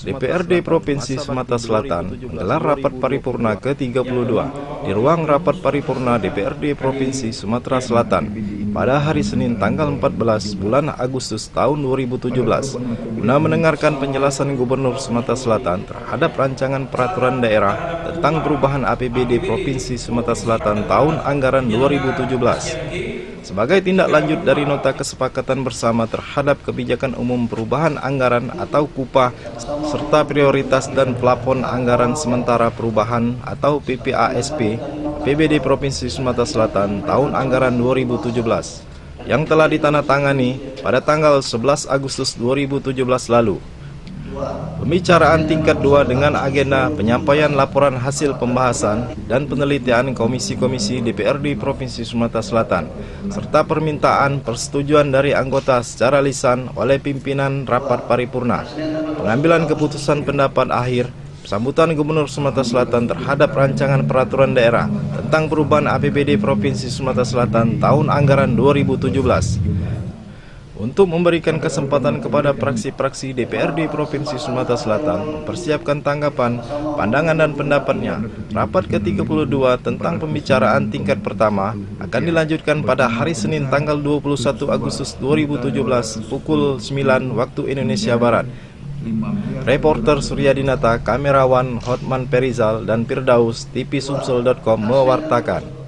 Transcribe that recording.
DPRD Provinsi Sumatera Selatan menggelar rapat paripurna ke-32 di ruang rapat paripurna DPRD Provinsi Sumatera Selatan pada hari Senin tanggal 14 bulan Agustus tahun 2017 guna mendengarkan penjelasan Gubernur Sumatera Selatan terhadap rancangan peraturan daerah tentang perubahan APBD Provinsi Sumatera Selatan tahun anggaran 2017. Sebagai tindak lanjut dari nota kesepakatan bersama terhadap kebijakan umum perubahan anggaran atau KUPA serta prioritas dan plafon anggaran sementara perubahan atau PPASP APBD Provinsi Sumatera Selatan tahun anggaran 2017 yang telah ditandatangani pada tanggal 11 Agustus 2017 lalu. Pembicaraan tingkat 2 dengan agenda penyampaian laporan hasil pembahasan dan penelitian komisi-komisi DPRD Provinsi Sumatera Selatan serta permintaan persetujuan dari anggota secara lisan oleh pimpinan rapat paripurna, pengambilan keputusan pendapat akhir, sambutan Gubernur Sumatera Selatan terhadap rancangan peraturan daerah tentang perubahan APBD Provinsi Sumatera Selatan tahun anggaran 2017. Untuk memberikan kesempatan kepada praksi-praksi DPRD Provinsi Sumatera Selatan mempersiapkan tanggapan, pandangan dan pendapatnya, rapat ke-32 tentang pembicaraan tingkat pertama akan dilanjutkan pada hari Senin tanggal 21 Agustus 2017 pukul 9 waktu Indonesia Barat. Reporter Suryadinata, kamerawan Hotman Perizal dan Firdaus, tvsumsel.com mewartakan.